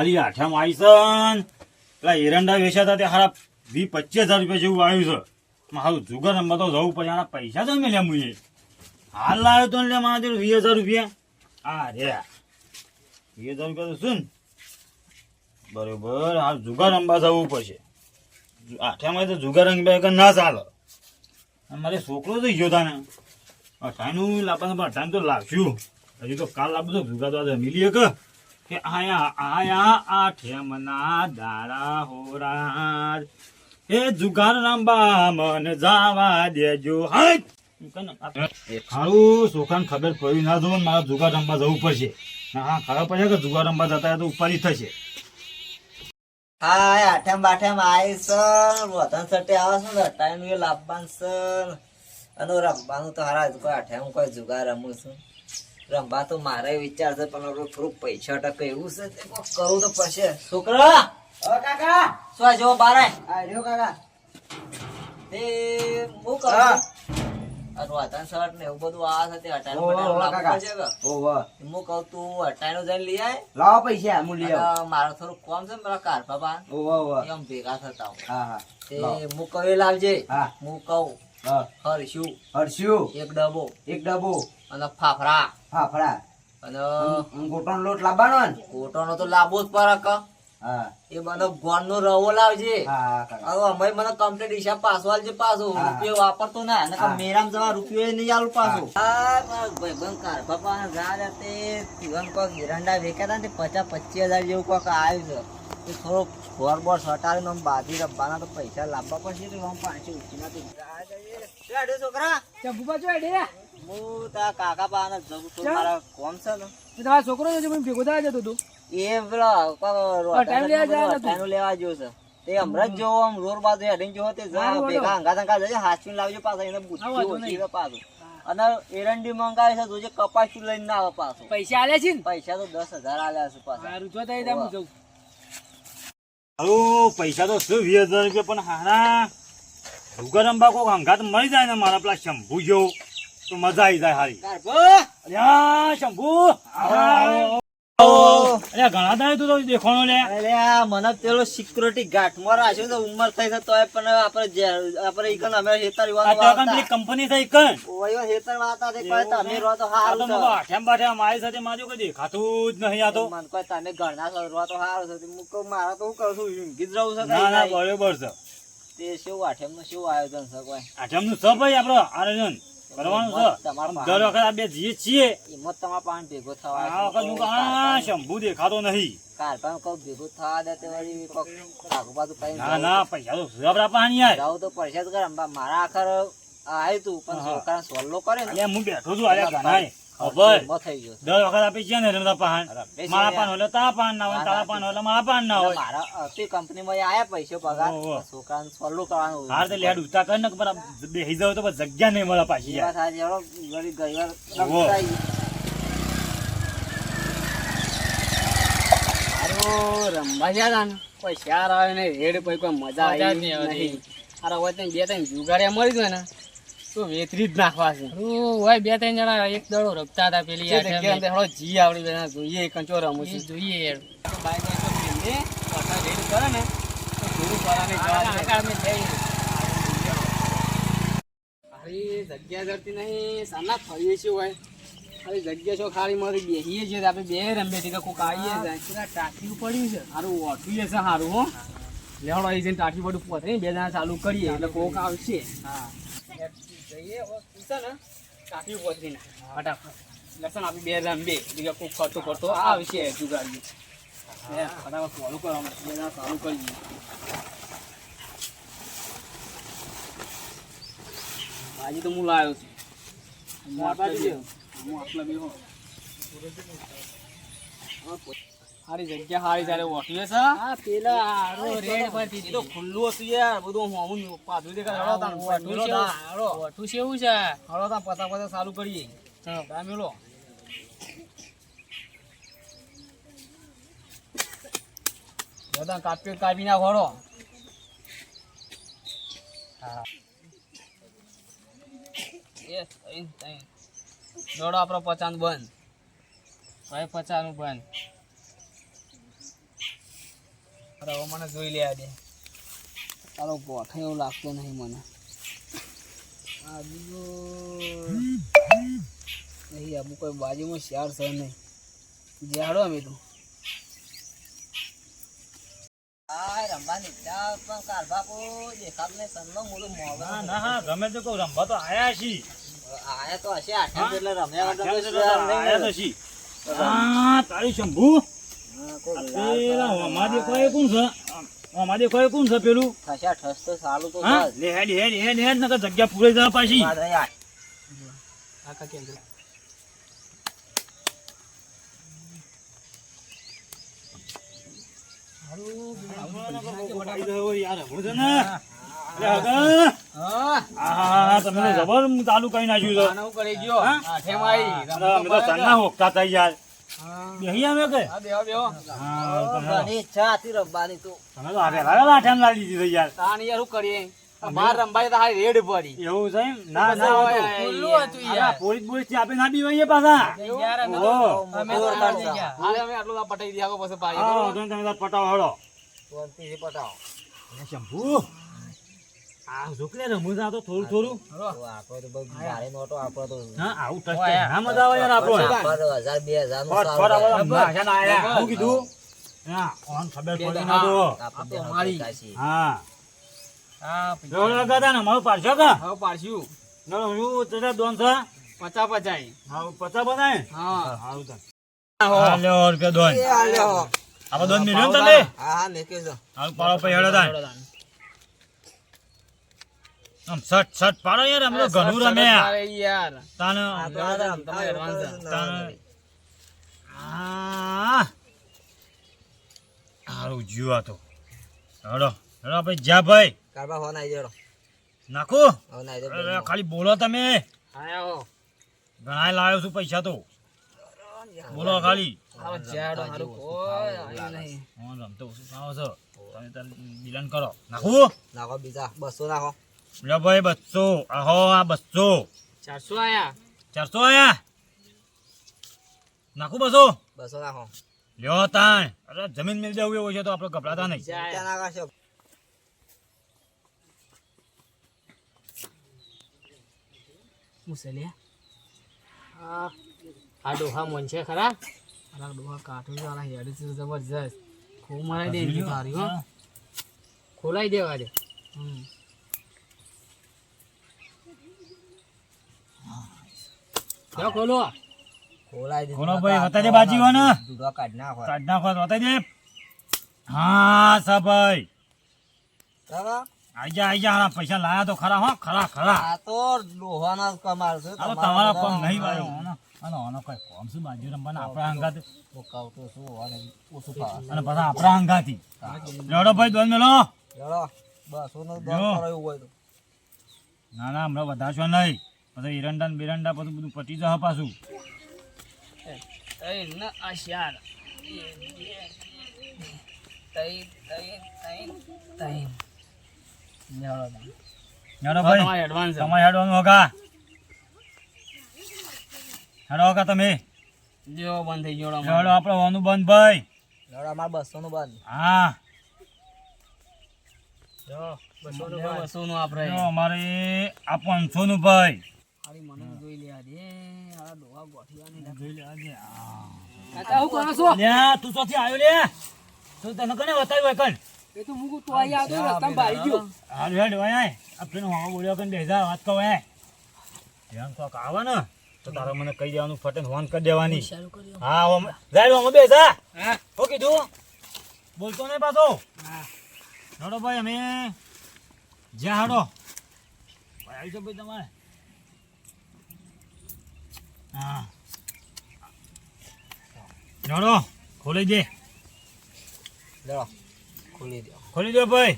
હાલી આઠામાં આવી છે ને પેલા એરંડા વેચાતા તે હારા 20-25 હજાર રૂપિયા જેવું આવ્યું છે મારું જુગાર રમવા તો જવું પડે આના પૈસા તો મેં મુએ હાલ લાવ્યો તો ને મારા 20,000 રૂપિયા હા રે 20,000 રૂપિયા તો શું બરોબર હાલ જુગાર રમવા જવું પડશે આઠામાં તો જુગાર રંગ ના ચાલે મારે છોકરો તો ગયો તા ને અઠાનું લાવવાનું પણ અઠાનું તો લાવશું હજુ તો કાલ લાવું તો જુગાર તો મિલીએ કે આયા આયા આઠમના દાડા હોરા એ જુગાર રંબા મન જાવા દેજો હાય ખારું છોકરાને ખબર પડી ના જોવું મારા જુગાર રમવા જવું પડશે હા ખબર પડશે કે જુગાર રમવા જતા તો ઉપાડી થશે હા આઠમ બાઠમ આવી સર વતન સટે આવે છે ને ટાઈમ એ લાવવાનું સર અને રમવાનું તો હારા કોઈ આઠમ કોઈ જુગાર રમું છું રમવા તો મારે વિચાર છે પણ થોડુંક પૈસા ટકે એવું છે તે કરવું તો પડશે છોકરા કાકા શું જો બારે આવ્યો કાકા તે હું કરું અને વતન સટ ને એવું બધું આવે છે તે હટાણું લાવવું છે કે હું કહું તું હટાણું જઈને લઈ આય લાવો પૈસા હું લઈ આવું મારો થોડું કોમ છે મારા કાર બાબા એમ ભેગા થતા હા તે હું કહું લાવજે હા હું કહું હા હરશું એક ડબ્બો અને ફાફડા અને ગોટોનો લોટ લાવવાનો ને કોટોનો તો લાવવો જ પડે કે હા એ મને ગોળ નો રવો લાવજે હા કાકા હવે અમે મને કમ્પ્લીટ હિસાબ પાછો આલજે પાછો રૂપિયો વાપરતો ના નકર મેરામ જવા રૂપિયો નહીં આલું પાછો હા ભાઈ બંધ કાર બાપા જા તે જીવન કોક એરંડા વેચાતા ને 50-25 હજાર જેવું કોક આવ્યું છે એ થોડોક ઘોર બોર સટાડીને આમ બાંધી રમવાના તો પૈસા લાવવા પડશે તો આમ પાછી ઉઠીના તો છોકરા હું તા કાકા પાને જવું છું મારા કોમ છે ને તમારા છોકરો ભેગો થવા જતો તું એ ટાઈમ લેવા ગયો છે તે હમણાં જ જોવો આમ રોડ બાજુ હેડીને જોવો તે ભેગા હંગા જજે હાચવીને લાવજો પાછા એને બુદ્ધિ પાછું અને એરંડી મંગાવે છે જોજે કપાસું લઈને ના આવે પાછું પૈસા આલે છે ને પૈસા તો 10,000 આલ્યા છે પાછા પૈસા તો શું 20,000 રૂપિયા પણ હારા જુગાર રમવા કોક હંગાત મળી જાય ને મારા પેલા શંભુ જેવો તો મજા આવી જાય હારી અલ્યા શંભુ ઘણા દાડે તું તો દેખાણો લે અરે આ મને પેલો સિક્યુરિટી ગાર્ડ માં રાખ્યો તો ઉંમર થઈ છે તોય પણ આપણે ઈકન અમે હેતર પેલી કંપની થઈ કન ઓયો હેતર વાતા તે કોઈ તમે રો તો હારું છે આઠેમ બાઠે મારી સાથે માજો કોઈ દેખાતું જ નહીં આ તો મન કોઈ તમે ઘરના રો તો હારું છે હું કહું મારા તો હું કરું છું ઊંઘી જ રહું છે ના ના બરોબર છે તે શું આઠેમ નું શું આયોજન છે કોઈ આઠેમ નું છે ભાઈ આપડે આયોજન કરવાનું છે દર વખત આ બે જઈએ છીએ હિંમત તમારા પાન ભેગો થવા આ વખત હું શંભુ દેખાતો નહીં કાર પણ કોઈ ભેગો થવા દે તે વળી કોક આગુ બાજુ કઈ ના ના પૈસા તો આપડા પાણી યાર જાવ તો પૈસા તો કર મારા આખર આવ્યું તું પણ છોકરા સોલ્લો કરે ને હું બેઠો છું અરે ઘણા ખબર થઈ ગયો દર વખત આપી છે ને રમતા પાન મારા પાન હોય તા પાન ના હોય તારા પાન હોય મારા પાન ના હોય મારા અતિ કંપની માં આયા પૈસો પગાર છોકરાને સોલ્લો કરવાનું હાર તો લેડ ઉતા કર ને બેહી જાવ તો જગ્યા નહીં મળે પાછી યાર રમવા ગયા ને પૈસા આવે ને રેડ પછી કોઈ મજા આવી નહીં અરે હોય બે ત્રણ જુગાડ્યા મળી જાય ને તો વેતરી જ નાખવા છે હોય 2-3 જણા એક દડો રમતા હતા પેલી જી આવડી જોઈએ કંચો રમું છું જોઈએ જગ્યા જડતી નહીં સાના ફરીએ છીએ હોય ખાલી જગ્યા છો ખાલી મારી બેસીએ છીએ આપણે બે રમીએ છીએ કોઈક આવીએ જાય ટાંકી પડ્યું છે સારું ઓઠવીએ છે સારું હો લેવડો આવી જઈને ટાંકી બધું પથરી 2 જણા ચાલુ કરીએ એટલે કોક આવશે હા જઈએ ને ટાંકી પથરી ના ફટાફટ લસણ આપી 2 રમીએ એટલે કોક ફરતો આવશે જુગાડી ફટાફટ ચાલુ કરવાનું 2 જણા ચાલુ કરીએ આજે તો હું લાવ્યો છું સારી જગ્યા સારી ચાલે ઓટલે છે હા પેલા હારો રેડ પરથી તો ખુલ્લું હતું યાર બધું હોમું પાછું દેખા હળો ઓઠું છે એવું છે હળો તા પતા ચાલુ કરીએ ચાલો મેલો બધા કાપી ના ઘોડો હા દોડો આપણો 50 બંધ 50 નું બંધ અરે હવે મને જોઈ લે દે તારો ગોઠ એવું લાગતો નહીં મને આ બીજો નહીં અમુક કોઈ બાજુમાં શિયાર છે નહીં જાડો અમે તો આ રંબા નીકળ્યા પણ કારબાપુ દેખાત ને સન્નો મોડું ના ના ગમે તે કહું રમવા તો આયા છી આયા તો હશે આઠમ એટલે રમ્યા વગર તો આયા તો છી તારી શંભુ પેલા અમારી કોઈ કોણ છે અમારી કોઈ કોણ છે પેલું થશા ઠસ તો સારું તો હા લે હેડ નકર જગ્યા પૂરે જવા પાછી કાકા કેમ છે તમે જબર ચાલુ કરી નાખ્યું છે આનું કરી ગયો આઠેમ આવી અમે તો સાંજના હોકતા હતા યાર બેહી અમે કે આ બેહો બેહો ઘણી ઈચ્છા હતી રમવાની તો તમે તો હારે લાવ્યા આઠેમ લાવી દીધી યાર તાણ યાર શું કરીએ બહાર રંબાઈ તો હારી રેડ પડી એવું છે એમ? ના ના ખુલ્લું હતું યાર. પોલીસ બોલીસ થી આપે ના બીવાઈએ પાછા યાર અમે ઓહો. અમે તો બહાર જઈ ગયા હાલે અમે આટલું તો પટાઈ દીધા પછી પાછી હા બરોબર? તો તમે તાર પટાવો હળો શાંતિથી પટાવો શંભુ આ છોકરી રમવું છે આ તો થોડું થોડું તો આપણો તો બહુ ભારે નોટો આપણો તો હા આવું ટચ ના મજા આવે યાર આપણો આપણો 1000 2000 નું ફટ સારું ફટ થાય. આવા નાખ્યા ના આયા હું કીધું હા ઓન ખબર પડી ના તો આપણે તો બે મારી. કાશી. હા હા જો લગાતા ને મારું પાડશો કા હવે પાડશું ન હું તેરા દોન છે પચા પચાઈ હા 50 બનાય હા હારું તા હાલ્યો રૂપિયા દોન એ હાલ્યો. આવા દોન મિલ્યો ને તમે હા હા મેકે જો હાલ પાડો પૈ હેડો તા આમ સટ સટ પાડો યાર અમે તો ઘણું રમ્યા અરે યાર તાન આ તો આ રમતા તમે advance તાન આ હારું જીવ આ તો હેડો હેડો આપણે જા ભાઈ કારબા ફોન આવી જડો નાખો હવે નાઈ દે અરે ખાલી બોલો તમે આયા હો ઘણા લાવ્યો છું પૈસા તો બોલો ખાલી હવે જાડો હારું કોઈ આવ્યું નહીં હું રમતો ઓછું ખાવો છો તમે તાર બિલાન કરો નાખો નાખો બીજા 200 નાખો લો ભાઈ 200 આહો આ 200 400 આયા 400 આયા નાખો 200 200 નાખો લ્યો તાણ અરે જમીન મિલ દેવું એવું છે તો આપણે ગભરાતા નહીં ત્યાં નાખશો મુસલિયા આ ડોહા મોન છે ખરા આ ડોહા કાઠું વાળા હેડી છે જબરજસ્ત ખૂબ મારી દે એની ભારી હો ખોલાઈ દેવા દે ક્યાં ખોલો ખોલાઈ દીધું ખોલો ભાઈ વતા દે બાજી હો ને દૂધો કાઢ નાખો કાઢ નાખો વતા દે હા સા ભાઈ બરાબર આઈ જા હારા પૈસા લાયા તો ખરા હો ખરા ખરા આ તો ડોહાના કમાલ છે આ તો તમારા કોમ નહીં વાયો આનો કોઈ કોમ શું બાજુ રમવાના આપણા અંગાત મુકાવતો શું અને ઓછું ખાવા અને પાછા આપણા અંગાથી લેવડો ભાઈ દોન મેલો ચલો 200 નું દોન જો. કરો એવું હોય તો ના ના હમણાં વધારશો નહીં પછી ઈરંડા ને બિરંડા બધું પટી જશે પાછું તઈ ન આશાર તઈ હેડો ભાઈ એડવાન્સ તમારે હેડવાનું હોગા હેડો હોગા તમે જો બંધ થઈ ગયો હેડો આપણે હોવાનું બંધ ભાઈ લડો અમાર 200 નું બંધ હા જો 200 નું આપણે જો અમારે આ 500 નું ભાઈ ખાલી મને જોઈ લે દે આ ડોહા ગોઠિયાની જોઈ લે આજે કાકા હું કરો છો લ્યા તું ચોથી આવ્યો લે તું તને કને બતાવ્યું કન એ તો મુકુ તો આયા તો રસ્તામાં બારી ગયો હાલ હેડ વાય આપણે હા બોલ્યો કન બેજા વાત કહો હે ધ્યાન કોક આવે ને તો તારે મને કહી દેવાનું ફટેન ફોન કરી દેવાની હા ઓમ જાય ઓમ બેજા હા હો કીધું બોલતો નહીં પાછો હા હેડો ભાઈ અમે જ્યાં હેડો ભાઈ આવી જાઓ ભાઈ તમારે હા હેડો ખોલી દે લડો ખોલી દો ખોલી દો ભાઈ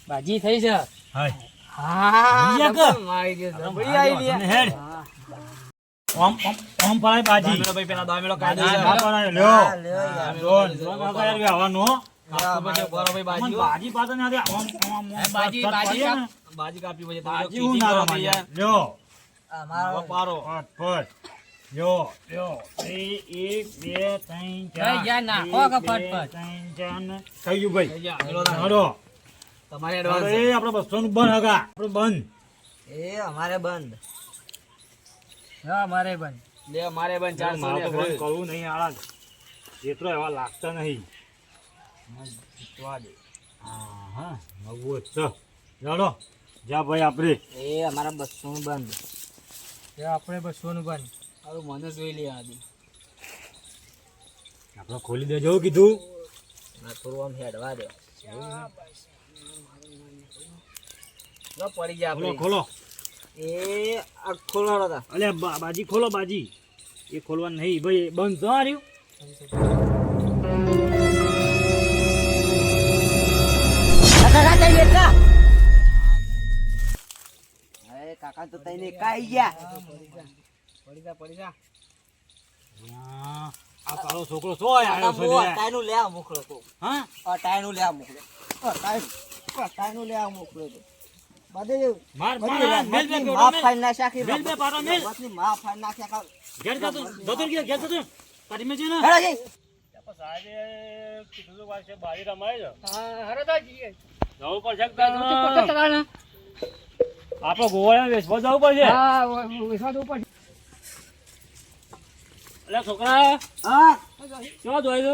બાજી થઈ છે હાય હા ભૈયા કા? મારી દે જબરી આવી લે તને હેડ ઓમ પડાય બાજી ભાઈ પેલા દામેલો ના પડાય લ્યો હા, લ્યો યાર. દોન કાકા યાર આવવાનો ભાઈ બાજી બાજી પાછો ને આમ બાજી સટ બાજી પડીએ ને. બાજી કાપી પછી બાજી હું ના રમાય લ્યો અમારો પારો ફટ ફટ યો એક બે ત્રણ ચાર જય યા નાખો એક, કે બે, ફટફટ. ત્રણ ચાર ને થઈ ગયું ભાઈ થઈ ગયા. હેલો તાણ. હાલો. તમારે હાલો, એડવાન્સ એ આપણે 200 નું બંધ હગા આપણે બંધ એ અમારે બંધ. હા મારે બન લે મારે બન 400 મારે ને તો બંધ અઘરું. કરવું નહીં આળા જેટલો એવા લાગતા નહીં જીતવા દે હા હા નવું જ છે ચાલો જા ભાઈ આપણે એ અમારા 200 નું બંધ. એ આપણે 200 નું બન હારું મને જોઈ લે આદી આપણે ખોલી દેજો કીધું આ થોડું આમ હેડવા દો. જો પડી ગયા ખોલો આપણે ખોલો એ આ ખોલાડો તા. અલે બાજી ખોલો બાજી એ ખોલવાનું નહીં ભાઈ એ બંધ તો હાર્યું અરે કાકા તો તઈને કાઈ ગયા પડી જા આ કાળો છોકરો શું આવ્યો છે લે? ટાઈનું લેવા મોકલો તો. હા ટાઈનું લેવા મોકલો. ટાઈનું લેવા મોકલો તો. બધે માર માર મેલ બે કેવડો માફ મેલ ફાઈન નાખી આખી મેલ બે પાડો મેલ રમતની માફ ફાઈન નાખી આખા. ઘેર જા તું દોતર ગયા ઘેર જા તું તારી મે છે ને હેડો જઈ. સાહેબે કીધું તો વાત છે બારી રમાય હા હરે તો જીએ જવું પડશે હા આપણો ગોવાળા વેચવા જવું પડશે વિશ્વાસ ઉપર એટલે છોકરા હા ક્યાં જોઈ દો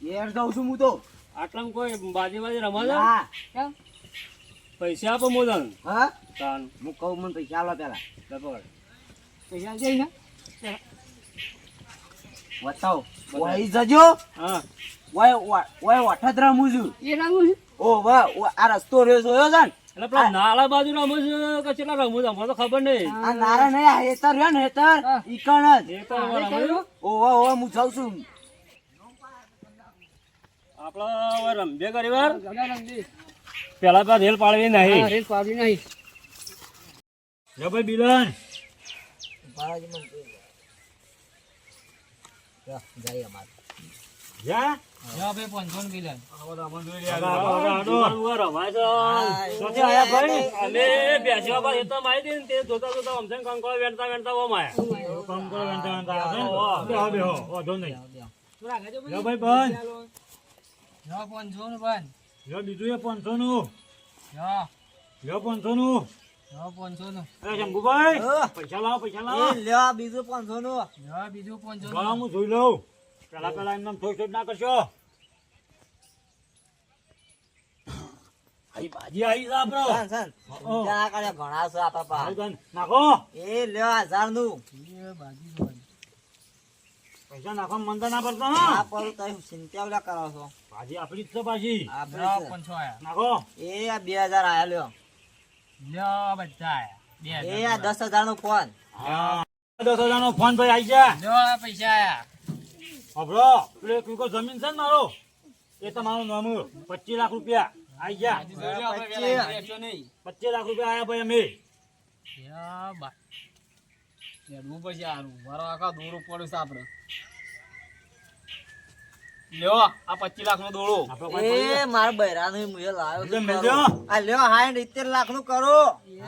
ઘેર જાઉં છું હું તો આટલામાં કોઈ બાજી બાજી રમા છે હા કેમ પૈસા આપો મોદન હા તાન હું કહું મને પૈસા આલો પેલા ડબલ પૈસા જઈ ને બતાવો વહી જજો હા ઓય વઠત રમું છું એ રંગું છે ઓ વાહ આ રસ્તો રહ્યો જોયો છે ને એટલે પેલા નાળા બાજુ રમું છે કે કેટલા રમું છે અમને તો ખબર નહીં આ નારા નહીં આ હેતર રહ્યો ને હેતર હા. ઈકણ જ એ તો રમું ઓવા હું જાઉં છું આપણો હવે રમજે કરી વાર ગડા રંગી પેલા પેલા રેલ પાડવી હા નહીં રેસ પાડી નહીં લે ભાઈ બિલન બાલાજી મને જોઈ લો. જા, જાય અમારે. જા જા ભાઈ 500 નું બિલ જા 500 નું બન બીજું એ 500 નું જા 500 નું જા 500 નું શંભુભાઈ હા. પૈસા લાવો પૈસા એ લાવો લ્યો બીજું 500 નું. જા બીજું 500 ગળા નું હું જોઈ લઉં પેલા એમ નામ થોડી ના કરશો આઈ બાજી આવી છે આપણો સાન, સાન. ત્યાં આગળ ઘણા છે આપણા પાસે. આવું તને નાખો એ લ્યો 1000 નું. એ બાજી નું પૈસા નાખો મન તો ના પડતો આ હા પર તમે ચિંતા ઓલા કરો છો. બાજી આપણી જ છે પાછી આપણે જા છે. 500 આયા નાખો એ આ 2000 આયા લ્યો. લ્યો બધા આયા એ આ 10,000 નો ફોન. હા 10,000 નો ફોન ભાઈ આવી જા લ્યો આ પૈસા આયા અબરો પેલે કુકો જમીન છે ને મારો એ તમારું નામ 25 લાખ રૂપિયા આવી જા જોઈ લો આપણે પેલા વેચ્યો નહીં 25 લાખ રૂપિયા આયા ભાઈ અમે યા બા લેડવું પછી આરું મારો આખા દોરો પડ્યો છે આપણે લ્યો આ 25 લાખ નો દોડો આપણો કોઈ પડી એ જાય. મારા બૈરાનું મુએ લાવ્યો એટલે છું મેલજો. કરો. આ લ્યો 70 લાખ નું કરો.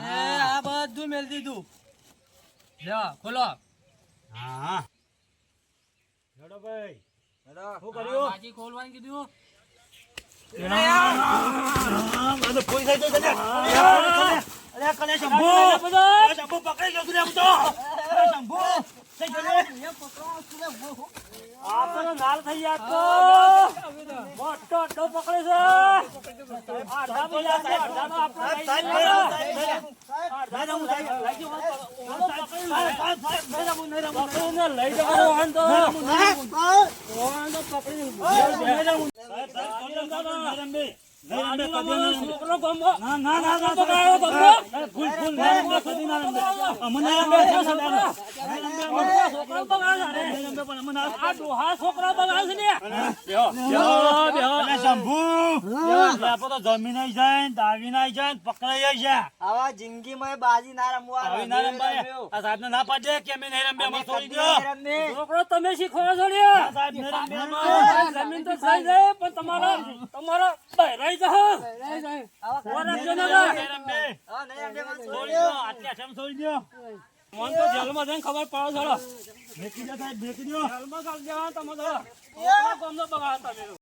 આ બધું મેલ દીધું લ્યો ખોલો હા હેડો ભાઈ હેડો. શું કર્યું બાજી ખોલવાનું કીધું મને પૈસા તો તને અરે કને શંભુ શંભુ પકડી ગયો તું તો શંભુ થઈ ગયો આ તો નાલ થઈ ગયા તો મોટો અડ્ડો પકડે છે આડા બોલા છે આડાનો આપણો લઈ જવાનો વાહન તો જમીન આવી જાય દાવી ના જાય પકડાઈ જાય આવા જિંદગીમાં બાજી ના રમવા. આવી ના રમવાય. આ સાહેબ ને ના પાડે કે અમે નહીં રમીએ અમે છોડી દો રમે. છોકરો તમે શીખો છો ને સાહેબ નહીં રમીએ અમે. જમીન તો થઈ જાય પણ તમારા બહેરાઈ જાય આવા રાખજો ને નહીં રમીએ. હા, નહીં રમે, વાત છોડી છોડ્યો. દો આટલી આઠમ છોડી દો મન તો જેલમાં જઈને ખબર પડે છોડો મેકી દો સાહેબ, મેકી દો. હાલમાં કાલ જવા તમે તો ઓપરા ગામનો બગાડ તમે તો.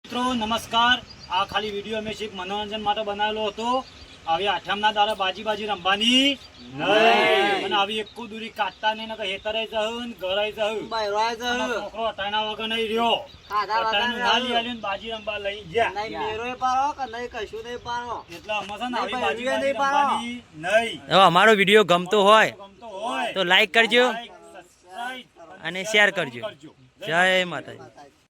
મિત્રો નમસ્કાર. આ ખાલી વિડીયો અમે શીખ મનોરંજન માટે બનાવેલો હતો. આવી આઠમના દાડા બાજી રમવાની નહીં. અને આવી એકો દૂરી કાઢતા નહીં, નકર હેતરે જહું, ઘરે જહું. બૈરાય છે. અને છોકરો અટાણા વગર નહીં રહ્યો. ખાધા વગર અટાણું ના લઈ આલ્યું ને બાજી રમવા લઈ ગયા. નહીં મેરોય પાડો કે નહીં કશું નહીં પાડો. એટલે અમે છે ને આવી નહીં, બાજી નહીં પાડો. રમવાની નહીં. જો અમારો વિડીયો ગમતો હોય ગમતો હોય તો લાઈક કરજો લાઈક, સબસ્ક્રાઇબ અને શેર કરજો. જય માતાજી.